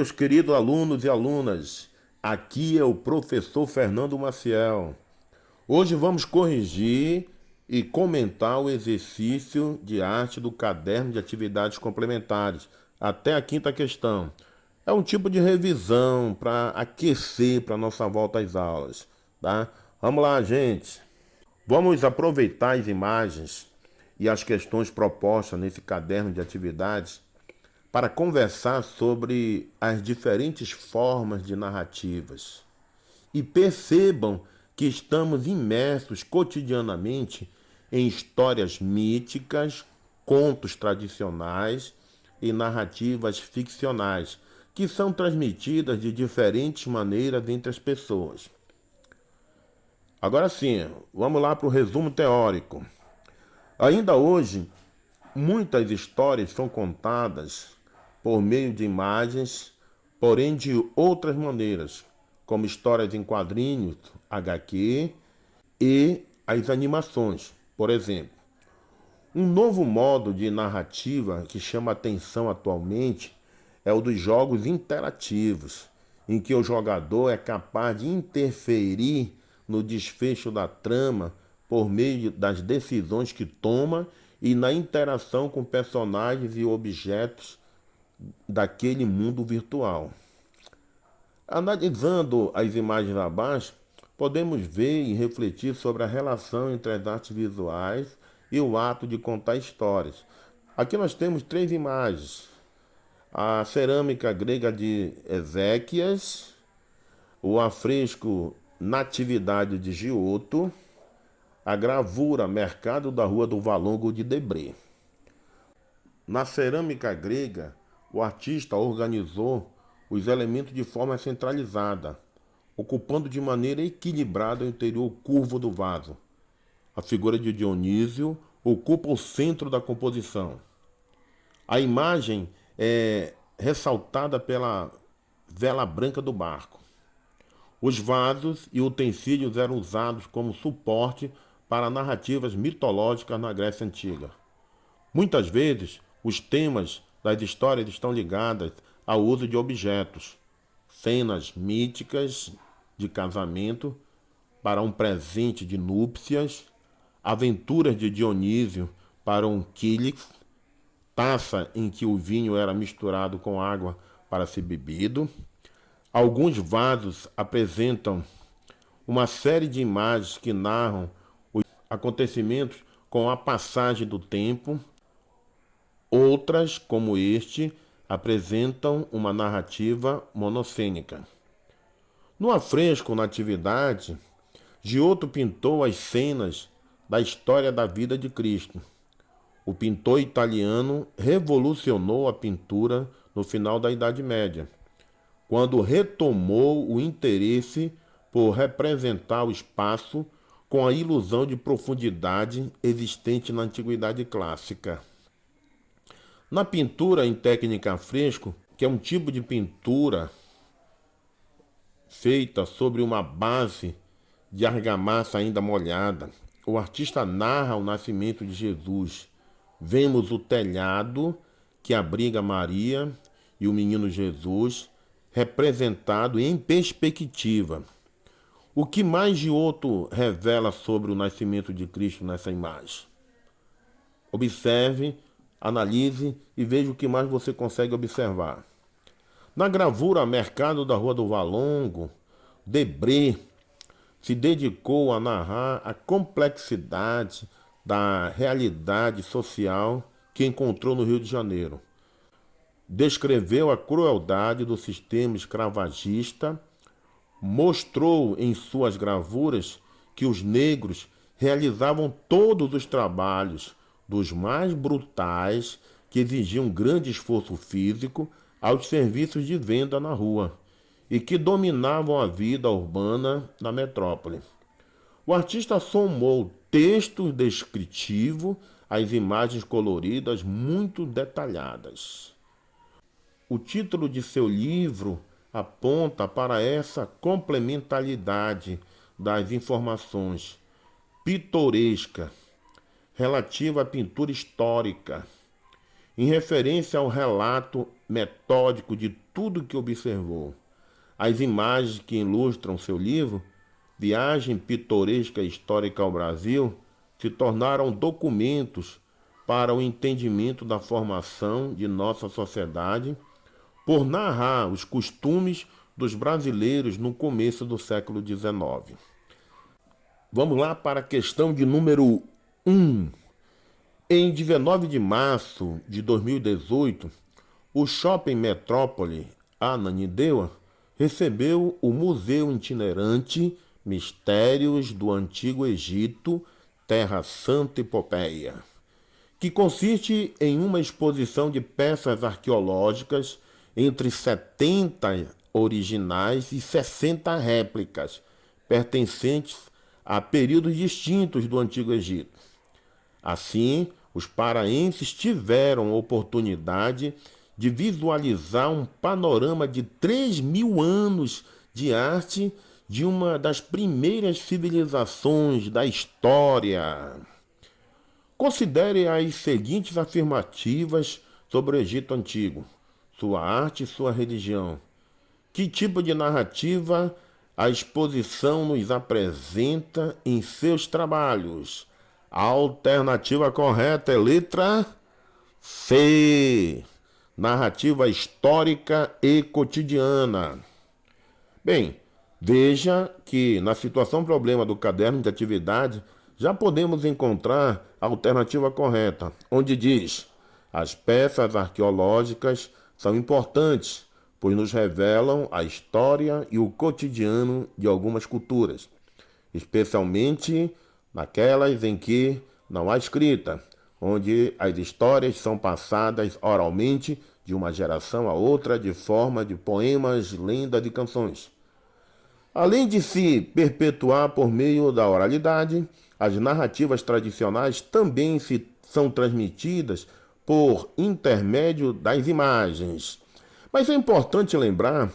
meus queridos alunos e alunas. Aqui é o professor Fernando Maciel. Hoje vamos corrigir e comentar o exercício de arte do caderno de atividades complementares, até a quinta questão. É um tipo de revisão para aquecer para nossa volta às aulas, tá? Vamos lá, gente. Vamos aproveitar as imagens e as questões propostas nesse caderno de atividades para conversar sobre as diferentes formas de narrativas. E percebam que estamos imersos cotidianamente em histórias míticas, contos tradicionais e narrativas ficcionais, que são transmitidas de diferentes maneiras entre as pessoas. Agora sim, vamos lá para o resumo teórico. Ainda hoje, muitas histórias são contadas por meio de imagens, porém de outras maneiras, como histórias em quadrinhos, HQ e as animações, por exemplo. Um novo modo de narrativa que chama atenção atualmente é o dos jogos interativos, em que o jogador é capaz de interferir no desfecho da trama por meio das decisões que toma e na interação com personagens e objetos daquele mundo virtual. Analisando as imagens abaixo, podemos ver e refletir sobre a relação entre as artes visuais e o ato de contar histórias. Aqui nós temos três imagens: a cerâmica grega de Ezequias, o afresco Natividade de Giotto, a gravura Mercado da Rua do Valongo de Debré. Na cerâmica grega, o artista organizou os elementos de forma centralizada, ocupando de maneira equilibrada o interior curvo do vaso. A figura de Dionísio ocupa o centro da composição. A imagem é ressaltada pela vela branca do barco. Os vasos e utensílios eram usados como suporte para narrativas mitológicas na Grécia Antiga. Muitas vezes, os temas das histórias estão ligados ao uso de objetos, cenas míticas de casamento para um presente de núpcias, aventuras de Dionísio para um quílix, taça em que o vinho era misturado com água para ser bebido. Alguns vasos apresentam uma série de imagens que narram os acontecimentos com a passagem do tempo. Outras, como este, apresentam uma narrativa monocênica. No afresco Natividade, Giotto pintou as cenas da história da vida de Cristo. O pintor italiano revolucionou a pintura no final da Idade Média, quando retomou o interesse por representar o espaço com a ilusão de profundidade existente na Antiguidade Clássica. Na pintura em técnica a fresco, que é um tipo de pintura feita sobre uma base de argamassa ainda molhada, o artista narra o nascimento de Jesus. Vemos o telhado que abriga Maria e o menino Jesus, representado em perspectiva. O que mais Giotto revela sobre o nascimento de Cristo nessa imagem? Observe, analise e veja o que mais você consegue observar. Na gravura Mercado da Rua do Valongo, Debré se dedicou a narrar a complexidade da realidade social que encontrou no Rio de Janeiro. Descreveu a crueldade do sistema escravagista, mostrou em suas gravuras que os negros realizavam todos os trabalhos, dos mais brutais, que exigiam grande esforço físico, aos serviços de venda na rua, e que dominavam a vida urbana da metrópole. O artista somou texto descritivo às imagens coloridas muito detalhadas. O título de seu livro aponta para essa complementaridade das informações pitoresca relativa à pintura histórica, em referência ao relato metódico de tudo que observou. As imagens que ilustram seu livro, Viagem Pitoresca Histórica ao Brasil, se tornaram documentos para o entendimento da formação de nossa sociedade, por narrar os costumes dos brasileiros no começo do século XIX. Vamos lá para a questão de número 1. Em 19 de março de 2018, o Shopping Metrópole Ananindeua recebeu o Museu Itinerante Mistérios do Antigo Egito, Terra Santa e Pompeia, que consiste em uma exposição de peças arqueológicas entre 70 originais e 60 réplicas, pertencentes a períodos distintos do Antigo Egito. Assim, os paraenses tiveram oportunidade de visualizar um panorama de 3.000 anos de arte de uma das primeiras civilizações da história. Considere as seguintes afirmativas sobre o Egito Antigo, sua arte e sua religião. Que tipo de narrativa a exposição nos apresenta em seus trabalhos? A alternativa correta é letra C. Narrativa histórica e cotidiana. Bem, veja que na situação problema do caderno de atividade já podemos encontrar a alternativa correta, onde diz: as peças arqueológicas são importantes, pois nos revelam a história e o cotidiano de algumas culturas, especialmente naquelas em que não há escrita, onde as histórias são passadas oralmente de uma geração a outra de forma de poemas, lendas e canções. Além de se perpetuar por meio da oralidade, as narrativas tradicionais também são transmitidas por intermédio das imagens. Mas é importante lembrar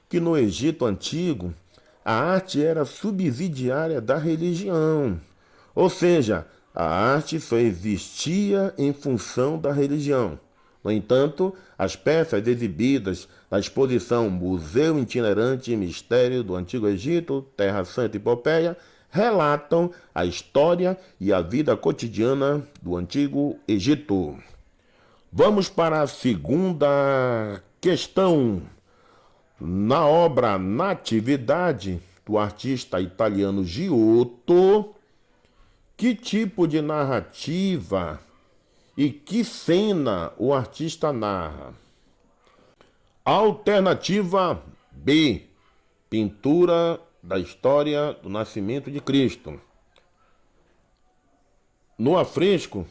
que no Egito Antigo, a arte era subsidiária da religião. Ou seja, a arte só existia em função da religião. No entanto, as peças exibidas na exposição Museu Itinerante Mistério do Antigo Egito, Terra Santa e Pompeia relatam a história e a vida cotidiana do Antigo Egito. Vamos para a segunda questão. Na obra Natividade, do artista italiano Giotto, que tipo de narrativa e que cena o artista narra? Alternativa B. Pintura da história do nascimento de Cristo. No afresco,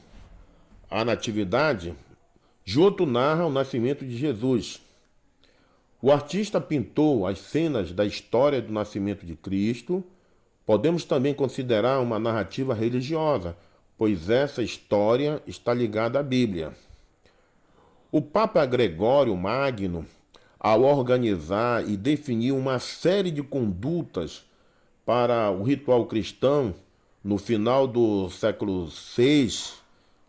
a Natividade, Giotto narra o nascimento de Jesus. O artista pintou as cenas da história do nascimento de Cristo. Podemos também considerar uma narrativa religiosa, pois essa história está ligada à Bíblia. O Papa Gregório Magno, ao organizar e definir uma série de condutas para o ritual cristão no final do século VI,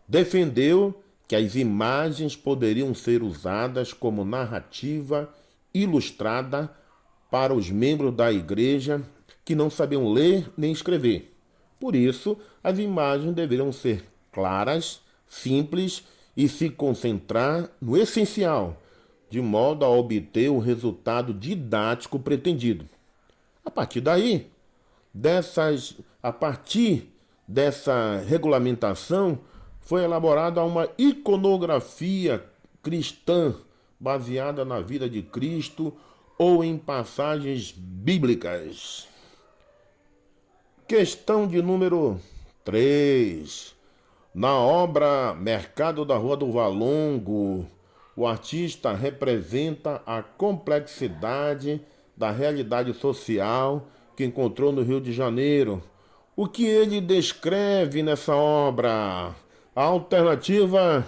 defendeu que as imagens poderiam ser usadas como narrativa ilustrada para os membros da igreja que não sabiam ler nem escrever. Por isso, as imagens deveriam ser claras, simples e se concentrar no essencial, de modo a obter o resultado didático pretendido. A partir dessa regulamentação, foi elaborada uma iconografia cristã baseada na vida de Cristo ou em passagens bíblicas. Questão de número 3. Na obra Mercado da Rua do Valongo, o artista representa a complexidade da realidade social que encontrou no Rio de Janeiro. O que ele descreve nessa obra? A alternativa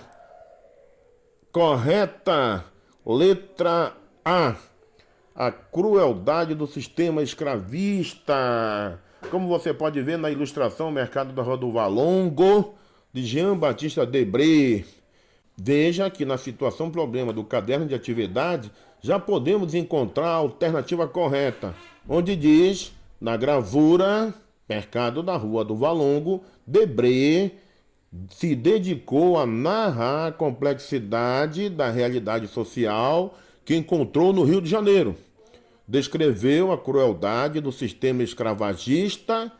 correta, letra A. A crueldade do sistema escravista. Como você pode ver na ilustração Mercado da Rua do Valongo, de Jean-Baptiste Debré. Veja que na situação problema do caderno de atividade já podemos encontrar a alternativa correta, onde diz, na gravura, Mercado da Rua do Valongo, Debré se dedicou a narrar a complexidade da realidade social que encontrou no Rio de Janeiro. Descreveu a crueldade do sistema escravagista,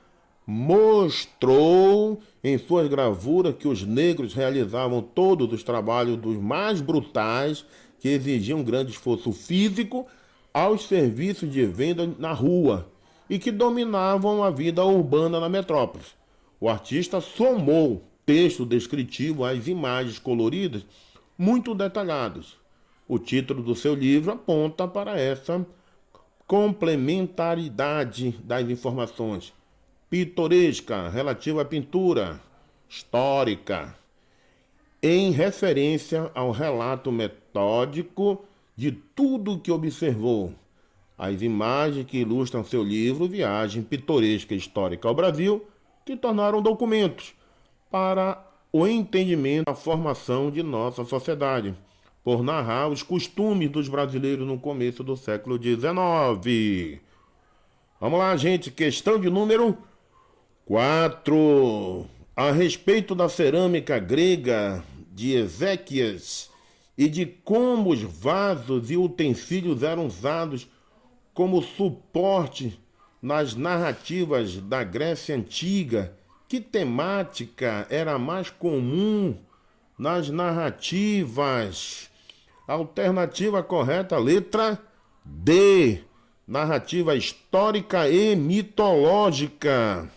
mostrou em suas gravuras que os negros realizavam todos os trabalhos dos mais brutais, que exigiam grande esforço físico, aos serviços de venda na rua e que dominavam a vida urbana na metrópole. O artista somou texto descritivo às imagens coloridas muito detalhadas. O título do seu livro aponta para essa complementaridade das informações: pitoresca, relativa à pintura, histórica, em referência ao relato metódico de tudo que observou. As imagens que ilustram seu livro Viagem Pitoresca e Histórica ao Brasil se tornaram documentos para o entendimento da formação de nossa sociedade, por narrar os costumes dos brasileiros no começo do século XIX. Vamos lá, gente. Questão de número 4. A respeito da cerâmica grega de Ezequias e de como os vasos e utensílios eram usados como suporte nas narrativas da Grécia Antiga, que temática era mais comum nas narrativas? Alternativa correta, letra D. Narrativa histórica e mitológica.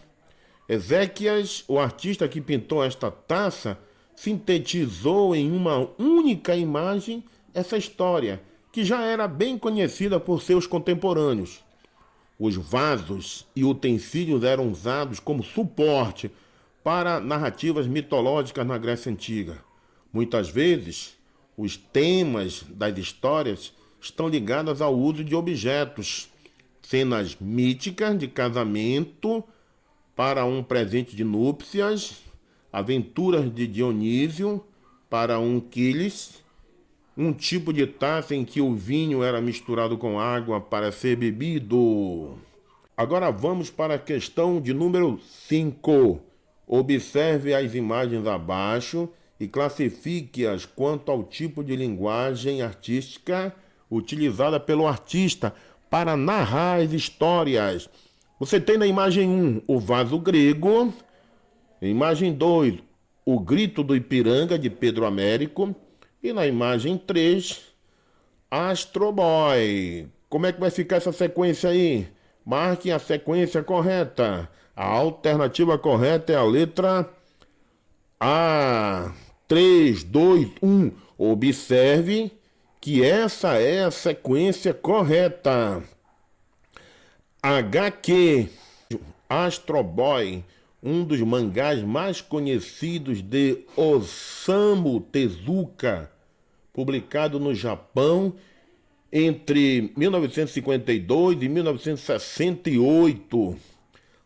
Ezequias, o artista que pintou esta taça, sintetizou em uma única imagem essa história, que já era bem conhecida por seus contemporâneos. Os vasos e utensílios eram usados como suporte para narrativas mitológicas na Grécia Antiga. Muitas vezes, os temas das histórias estão ligados ao uso de objetos, cenas míticas de casamento para um presente de núpcias, aventuras de Dionísio para um quilis, um tipo de taça em que o vinho era misturado com água para ser bebido. Agora vamos para a questão de número 5. Observe as imagens abaixo e classifique-as quanto ao tipo de linguagem artística utilizada pelo artista para narrar as histórias. Você tem na imagem 1 o vaso grego, imagem 2 o grito do Ipiranga de Pedro Américo e na imagem 3 Astro Boy. Como é que vai ficar essa sequência aí? Marque a sequência correta. A alternativa correta é a letra A. 3, 2, 1. Observe que essa é a sequência correta. HQ, Astro Boy, um dos mangás mais conhecidos de Osamu Tezuka, publicado no Japão entre 1952 e 1968,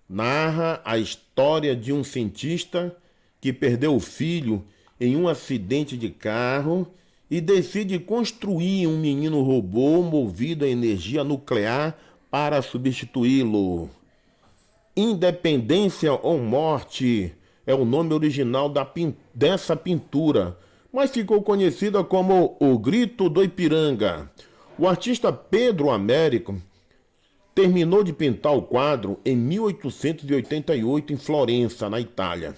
narra a história de um cientista que perdeu o filho em um acidente de carro e decide construir um menino robô movido a energia nuclear para substituí-lo. Independência ou Morte é o nome original dessa pintura, mas ficou conhecida como O Grito do Ipiranga. O artista Pedro Américo terminou de pintar o quadro em 1888 em Florença, na Itália.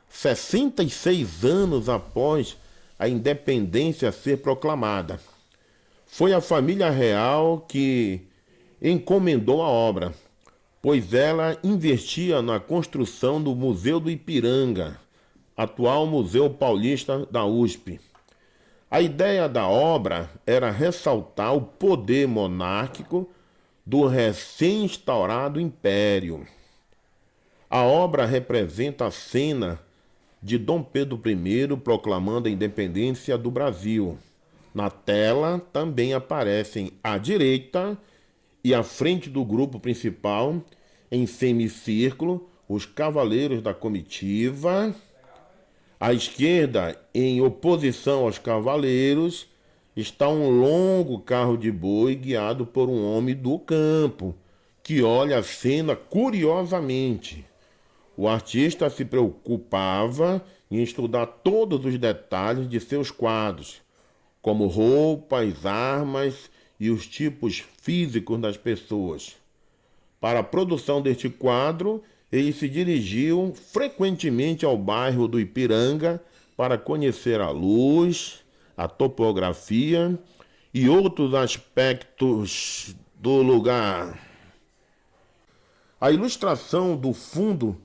66 anos após a independência ser proclamada. Foi a família real que encomendou a obra, pois ela investia na construção do Museu do Ipiranga, atual Museu Paulista da USP. A ideia da obra era ressaltar o poder monárquico do recém-instaurado império. A obra representa a cena de Dom Pedro I proclamando a independência do Brasil. Na tela também aparecem à direita e à frente do grupo principal, em semicírculo, os cavaleiros da comitiva. À esquerda, em oposição aos cavaleiros, está um longo carro de boi guiado por um homem do campo, que olha a cena curiosamente. O artista se preocupava em estudar todos os detalhes de seus quadros, como roupas, armas e os tipos físicos das pessoas. Para a produção deste quadro, ele se dirigiu frequentemente ao bairro do Ipiranga para conhecer a luz, a topografia e outros aspectos do lugar. A ilustração do fundo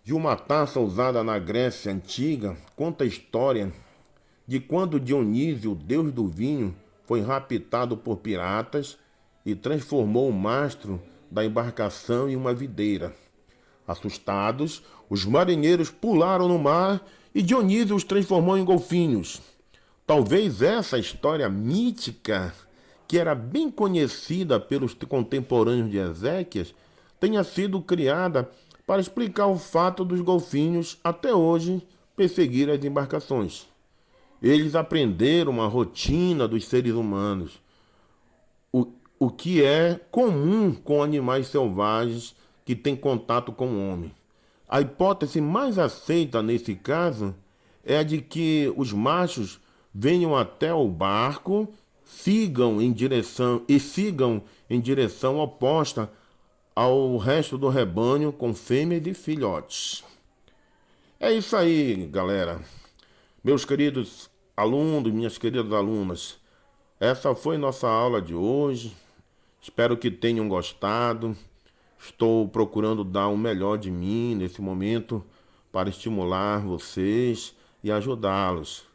de uma taça usada na Grécia Antiga conta a história de quando Dionísio, o deus do vinho, foi raptado por piratas e transformou o mastro da embarcação em uma videira. Assustados, os marinheiros pularam no mar e Dionísio os transformou em golfinhos. Talvez essa história mítica, que era bem conhecida pelos contemporâneos de Eséquias, tenha sido criada para explicar o fato dos golfinhos até hoje perseguir as embarcações. Eles aprenderam a rotina dos seres humanos, o que é comum com animais selvagens que têm contato com o homem. A hipótese mais aceita nesse caso é a de que os machos venham até o barco, sigam em direção oposta ao resto do rebanho com fêmeas e filhotes. É isso aí, galera. Meus queridos alunos, minhas queridas alunas, essa foi nossa aula de hoje. Espero que tenham gostado. Estou procurando dar o melhor de mim nesse momento para estimular vocês e ajudá-los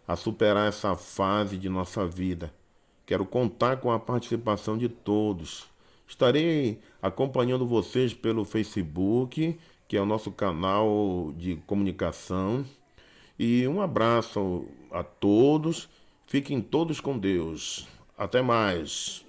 a superar essa fase de nossa vida. Quero contar com a participação de todos. Estarei acompanhando vocês pelo Facebook, que é o nosso canal de comunicação. E um abraço a todos. Fiquem todos com Deus. Até mais.